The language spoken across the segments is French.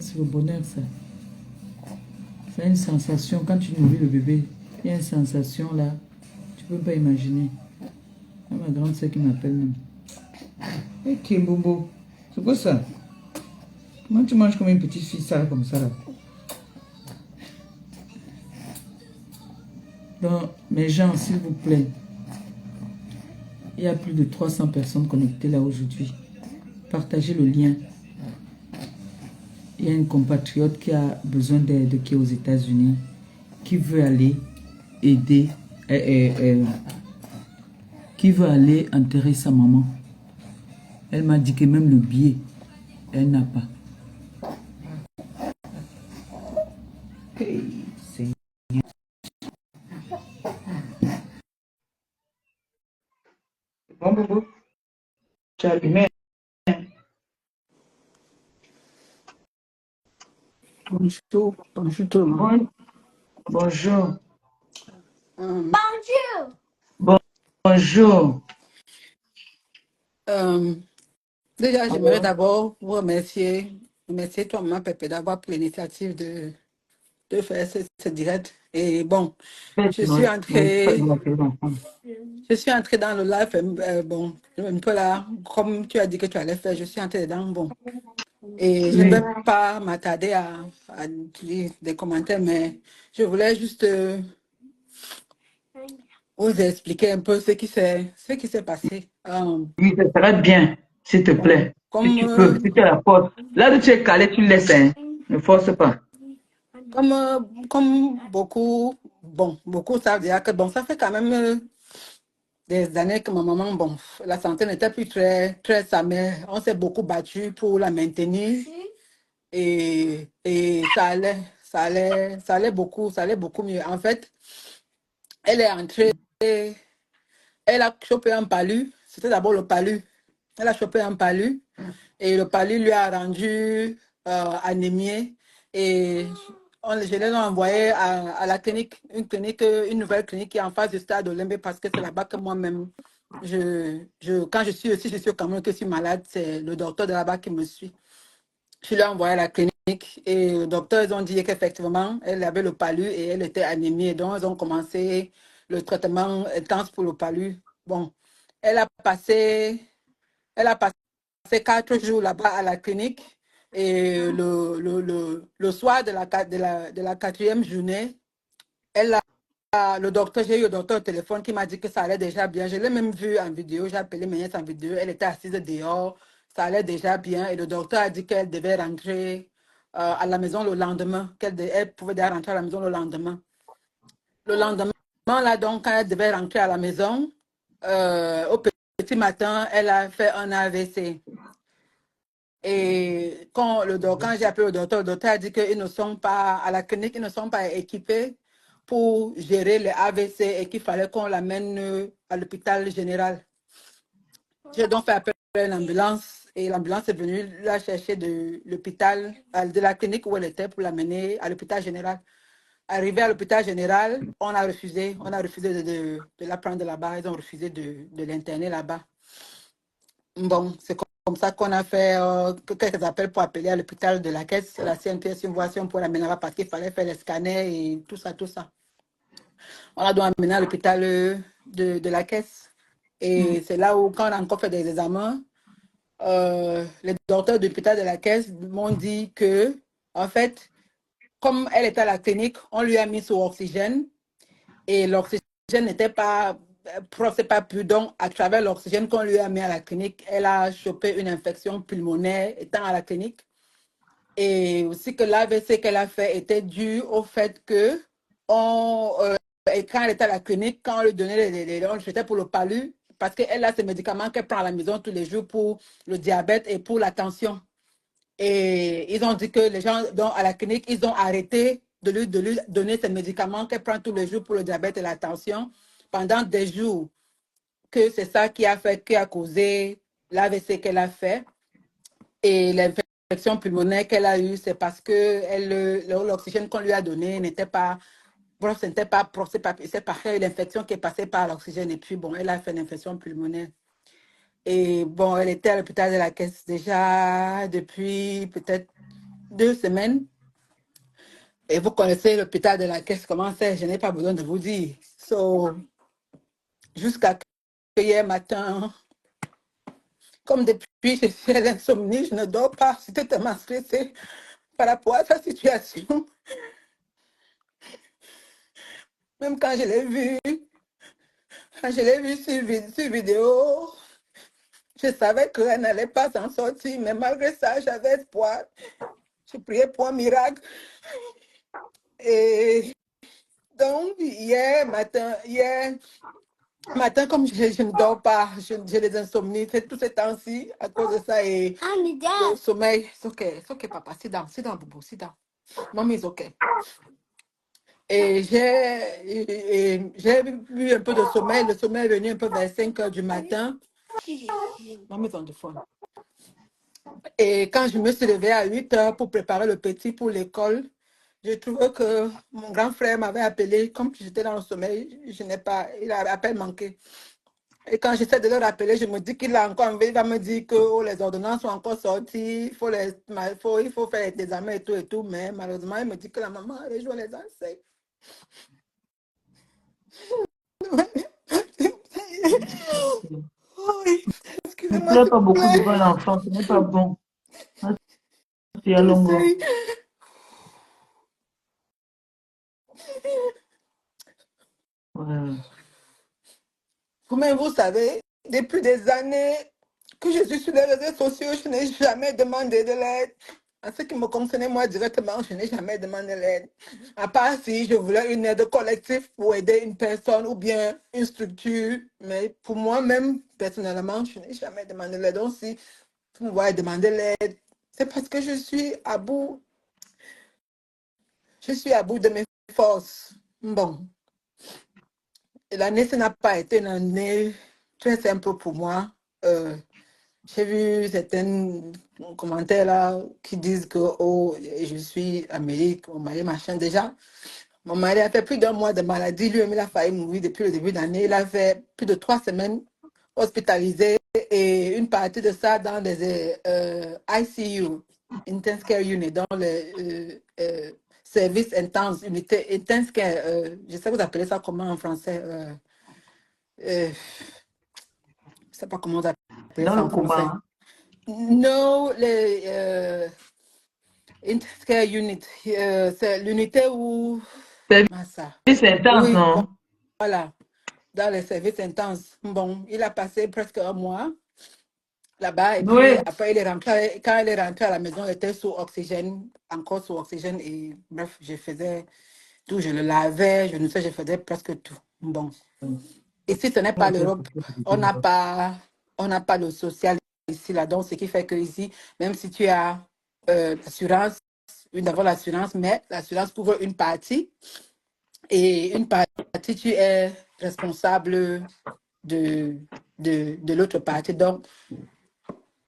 C'est le bonheur, ça. C'est une sensation. Quand tu nourris le bébé, il y a une sensation là. Tu peux pas imaginer. C'est ma grande sœur qui m'appelle même. Et Kimbobo, c'est quoi ça? Comment tu manges comme une petite fille sale comme ça là? Donc, mes gens, s'il vous plaît, il y a plus de 300 personnes connectées là aujourd'hui. Partagez le lien. Il y a une compatriote qui a besoin d'aide, qui est aux États-Unis, qui veut aller aider, qui veut aller enterrer sa maman. Elle m'a dit que même le billet, elle n'a pas. Hey, c'est bon, Bobo. Tu as allumé. Bonjour, bonjour tout le monde. Bonjour. Bonjour. Bonjour. Déjà, j'aimerais d'abord vous remercier toi, maman Pépé, d'avoir pris l'initiative de faire ce direct. Et bon, je suis entrée dans le live, bon, un peu là, comme tu as dit que tu allais faire, je suis entrée dedans, bon. Et je ne vais pas m'attarder à lire des commentaires, mais je voulais juste vous expliquer un peu ce qui s'est passé. Oui, ça serait bien, s'il te plaît. Si tu peux, si tu as la force. Là où tu es calé, tu laisses, hein. Ne force pas. Comme beaucoup savent déjà que bon, ça fait quand même des années que ma maman, bon, la santé n'était plus très sa mère. On s'est beaucoup battu pour la maintenir et ça allait beaucoup mieux. En fait, elle est entrée, elle a chopé un palu. C'était d'abord le palu. Elle a chopé un palu et le palu lui a rendu anémiée. Et je l'ai envoyé à la clinique, une nouvelle clinique qui est en face du stade Olympe parce que c'est là-bas que moi-même, quand je suis aussi, je suis au Cameroun que je suis malade, c'est le docteur de là-bas qui me suit. Je l'ai envoyé à la clinique et le docteur, ils ont dit qu'effectivement, elle avait le palu et elle était anémiée. Donc, ils ont commencé le traitement intense pour le palu. Bon, elle a passé, elle a passé 4 jours là-bas à la clinique et le soir de la quatrième journée, le docteur, j'ai eu le docteur au téléphone qui m'a dit que ça allait déjà bien. Je l'ai même vu en vidéo, j'ai appelé mes nièces en vidéo, elle était assise dehors, ça allait déjà bien et le docteur a dit qu'elle devait rentrer à la maison le lendemain, elle pouvait déjà rentrer à la maison le lendemain. Le lendemain, là, donc, quand elle devait rentrer à la maison, au petit matin, elle a fait un AVC. Et quand j'ai appelé le docteur a dit qu'ils ne sont pas, à la clinique, ils ne sont pas équipés pour gérer les AVC et qu'il fallait qu'on l'amène à l'hôpital général. J'ai donc fait appel à l'ambulance et l'ambulance est venue la chercher de l'hôpital, de la clinique où elle était pour l'amener à l'hôpital général. Arrivé à l'hôpital général, on a refusé de la prendre là-bas, ils ont refusé de l'interner là-bas. Bon, c'est comme ça qu'on a fait quelques appels pour appeler à l'hôpital de la caisse, la CNPS, une voiture pour l'amener là-bas parce qu'il fallait faire les scanners et tout ça, tout ça. On a donc amené à l'hôpital de la caisse. Et c'est là où, quand on a encore fait des examens, les docteurs de l'hôpital de la caisse m'ont dit que, en fait, comme elle était à la clinique, on lui a mis sous oxygène et l'oxygène n'était pas c'est pas prudent. À travers l'oxygène qu'on lui a mis à la clinique, elle a chopé une infection pulmonaire étant à la clinique. Et aussi que l'AVC qu'elle a fait était dû au fait que et quand elle était à la clinique, quand on lui donnait on jetait pour le palu, parce qu'elle a ces médicaments qu'elle prend à la maison tous les jours pour le diabète et pour la tension. Et ils ont dit que les gens à la clinique, ils ont arrêté de lui donner ces médicaments qu'elle prend tous les jours pour le diabète et la tension pendant des jours, que c'est ça qui a causé l'AVC qu'elle a fait. Et l'infection pulmonaire qu'elle a eue, c'est parce que l'oxygène qu'on lui a donné n'était pas propre, c'est pas l'infection qui est passée par l'oxygène. Et puis, bon, elle a fait l'infection pulmonaire. Et bon, elle était à l'hôpital de la caisse déjà depuis peut-être 2 semaines. Et vous connaissez l'hôpital de la Caisse, comment c'est, je n'ai pas besoin de vous dire. So, jusqu'à hier matin, comme depuis je suis à l'insomnie, je ne dors pas. J'étais tellement stressée par rapport à sa situation. Même quand je l'ai vu, sur vidéo, je savais qu'elle n'allait pas s'en sortir, mais malgré ça, j'avais espoir. Je priais pour un miracle. Et donc, hier matin, comme je ne dors pas, j'ai des insomnies, c'est tout ce temps-ci, à cause de ça, et le sommeil, it's okay, papa, sit down, boubou, sit down. Mommy is okay. Et j'ai eu un peu de sommeil, le sommeil est venu un peu vers 5 heures du matin. Mommy is on the phone. Et quand je me suis levée à 8 heures pour préparer le petit pour l'école, je trouvais que mon grand frère m'avait appelé, comme j'étais dans le sommeil, il a à peine manqué. Et quand j'essaie de le rappeler, je me dis qu'il a encore envie, il va me dire que oh, les ordonnances sont encore sorties, il faut faire les examens et tout, mais malheureusement, il me dit que la maman a rejoint les enseignes. Oui, Ne excusez-moi, pleure s'il pas vous beaucoup plaît. devant l'enfant, ce n'est pas bon. C'est à longueur. J'essaie. Ouais. Vous-même, vous savez, depuis des années que je suis sur les réseaux sociaux, je n'ai jamais demandé de l'aide. En ce qui me concernait, moi, directement, je n'ai jamais demandé l'aide. À part si je voulais une aide collective pour aider une personne ou bien une structure. Mais pour moi-même, personnellement, je n'ai jamais demandé l'aide. Donc, si vous me voyez demander l'aide, c'est parce que je suis à bout de mes forces. Bon, l'année, ce n'a pas été une année très simple pour moi. J'ai vu certains commentaires là qui disent que oh, je suis Amérique, mon mari machin. Déjà, mon mari a fait plus d'1 mois de maladie. Lui-même, il a failli mourir depuis le début d'année. Il a fait plus de 3 semaines hospitalisé et une partie de ça dans des ICU, Intense Care Unit, dans les services intenses, unité intense care. Je sais que vous appelez ça comment en français. Je ne sais pas comment vous appelez Dans ça le en coma, français. hein. Non, les Intense Care Unit, c'est l'unité où... Ah, ça. C'est intense, Oui, non? voilà, dans les services intenses. Bon, il a passé presque 1 mois là-bas et puis Oui. après, quand il est rentré à la maison, il était sous oxygène, encore sous oxygène et bref, je faisais tout, je le lavais, je ne sais, je faisais presque tout. Bon, ici, ce n'est pas l'Europe, on n'a pas, on n'a pas le social ici, là, donc ce qui fait que ici, même si tu as l'assurance, d'abord l'assurance, mais l'assurance couvre une partie et une partie, tu es responsable de, de l'autre partie. Donc,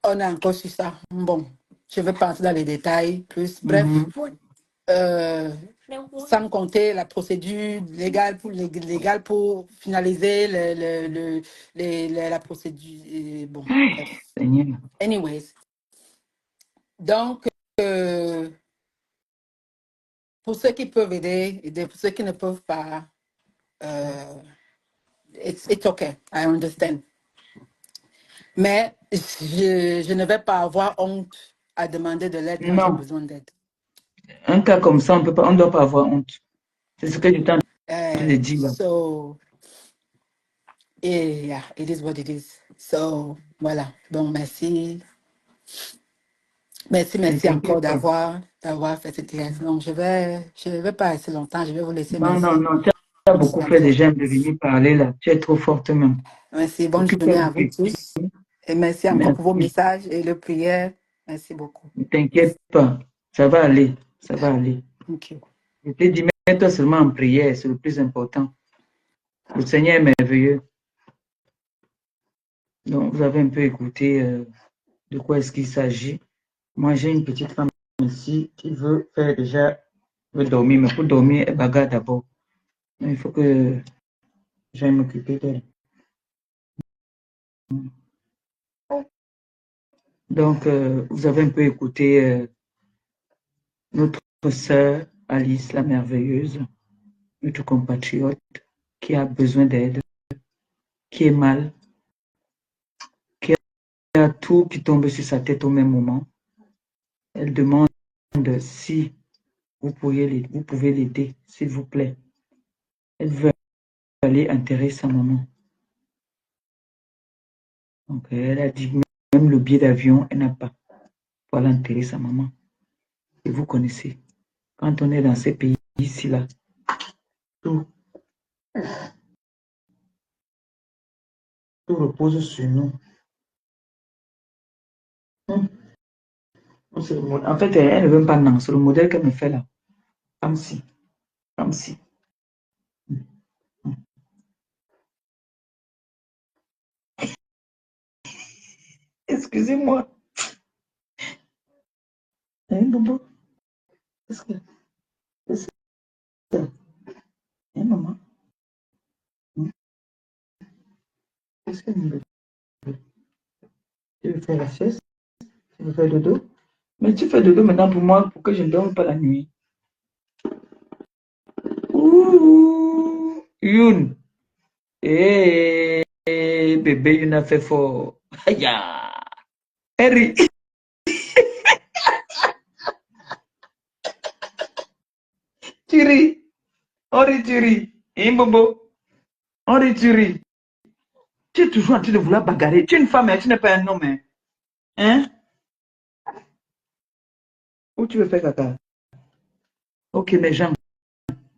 on a encore sur ça. Bon, je vais pas entrer dans les détails plus. Bref, Mhm. euh, sans compter la procédure légale pour finaliser la procédure. Bon, bref. Seigneur. Anyways, donc, euh, pour ceux qui peuvent aider, aider. Pour ceux qui ne peuvent pas, euh, it's okay, I understand. Mais je ne vais pas avoir honte à demander de l'aide quand j'ai Non. besoin d'aide. Un cas comme ça, on ne doit pas avoir honte. C'est ce que je t'en ai dit là. So, yeah, it is what it is. So, voilà. Bon, merci. Ne Merci encore t'inquiète pas. d'avoir fait cette réaction. Je vais pas rester longtemps. Je vais vous laisser. Non, non, Merci. non. Tu as Merci beaucoup fait encore. déjà de venir parler là. Tu es trop forte même. Merci. Bonne journée Occupe-toi de à vous tes filles. tous. Et merci encore pour vos Merci. messages et le prière. Merci beaucoup. Ne t'inquiète pas. Ça va aller. Ça va aller. Thank you. Je t'ai dit, mets-toi seulement en prière. C'est le plus important. Le Seigneur est merveilleux. Donc, vous avez un peu écouté de quoi est-ce qu'il s'agit. Moi, j'ai une petite femme ici qui veut faire déjà, veut dormir, mais pour dormir, elle bagarre d'abord. Il faut que j'aille m'occuper d'elle. Donc, vous avez un peu écouté notre sœur Alice, la merveilleuse, notre compatriote qui a besoin d'aide, qui est mal, qui a tout qui tombe sur sa tête au même moment. Elle demande si vous pouvez l'aider, s'il vous plaît. Elle veut aller enterrer sa maman. Donc, elle a dit même le billet d'avion, elle n'a pas pour aller enterrer sa maman. Et vous connaissez, quand on est dans ces pays ici, là, tout repose sur nous. En fait, elle ne veut pas non, c'est le modèle qu'elle me fait là. Comme si, comme si. Excusez-moi. Hein, Bobo? Qu'est-ce que c'est ça? Hein, maman? Qu'est-ce que tu veux? Tu veux faire la sieste? Tu veux faire dodo? Mais tu fais dodo maintenant pour moi, pour que je ne dorme pas la nuit. Ouh, Youn. Eh, bébé, Youn a fait fort. Aïe, Henry. Tu ris. On rit, tu ris. Hein, Bobo? On rit, tu ris. Tu es toujours en train de vouloir bagarrer. Tu es une femme, hein, tu n'es pas un homme. Hein? Où tu veux faire caca? Ok, mes gens,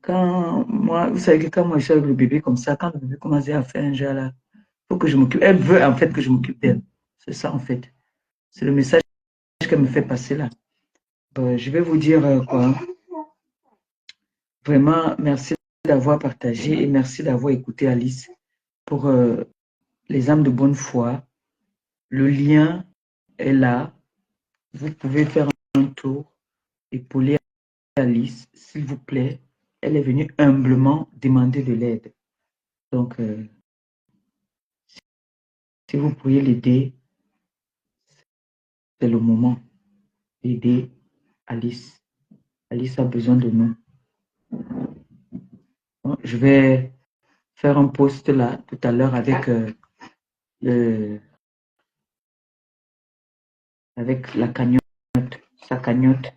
quand moi, vous savez que quand moi je suis avec le bébé comme ça, quand le bébé commence à faire un genre là, il faut que je m'occupe. Elle veut en fait que je m'occupe d'elle. C'est ça en fait. C'est le message qu'elle me fait passer là. Je vais vous dire quoi. Vraiment, merci d'avoir partagé et merci d'avoir écouté Alice pour les âmes de bonne foi. Le lien est là. Vous pouvez faire un tour, épauler Alice, s'il vous plaît. Elle est venue humblement demander de l'aide. Donc, si vous pourriez l'aider, c'est le moment d'aider Alice. Alice a besoin de nous. Je vais faire un post là tout à l'heure avec, avec la cagnotte, sa cagnotte.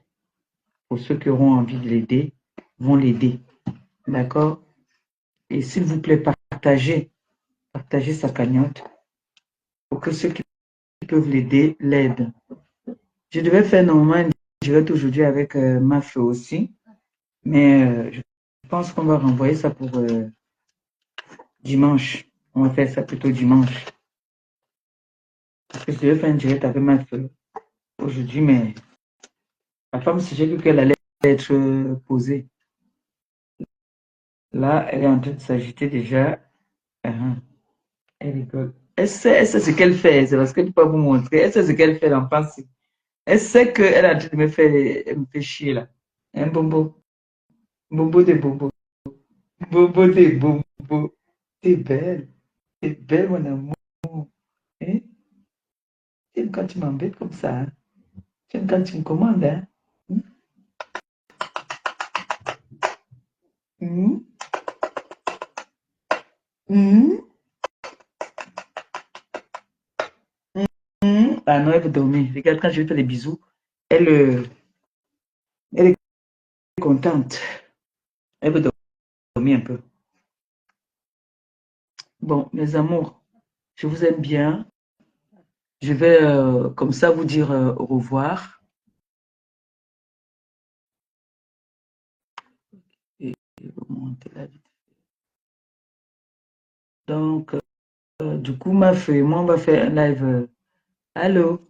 Pour ceux qui auront envie de l'aider, vont l'aider. D'accord? Et s'il vous plaît, partagez sa cagnotte pour que ceux qui peuvent l'aider l'aident. Je devais faire normalement une direct aujourd'hui avec ma fille aussi, mais je pense qu'on va renvoyer ça pour dimanche. On va faire ça plutôt dimanche. Parce que je devais faire une direct avec ma fille aujourd'hui, mais la femme, si j'ai cru qu'elle allait être posée. Là, elle est en train de s'agiter déjà. Elle rigole. Elle sait ce qu'elle fait, c'est parce que je ne peux pas vous montrer. Elle sait ce qu'elle fait dans pensée. Elle sait qu'elle est en train de me faire, elle me fait chier là. Un bobo. Bobo de bobo. Bobo de bobo. T'es belle. T'es belle, mon amour. Hein? Tu aimes quand tu m'embêtes comme ça. Hein? Tu aimes quand tu me commandes. Hein? Hum? Hum? Ah non, elle veut dormir. Regarde, quand je lui fais des bisous, elle est contente. Elle veut dormir un peu. Bon, mes amours, je vous aime bien. Je vais comme ça vous dire au revoir. Et remonter la vite. Donc, du coup, ma fille, moi, on va faire un live. Allô?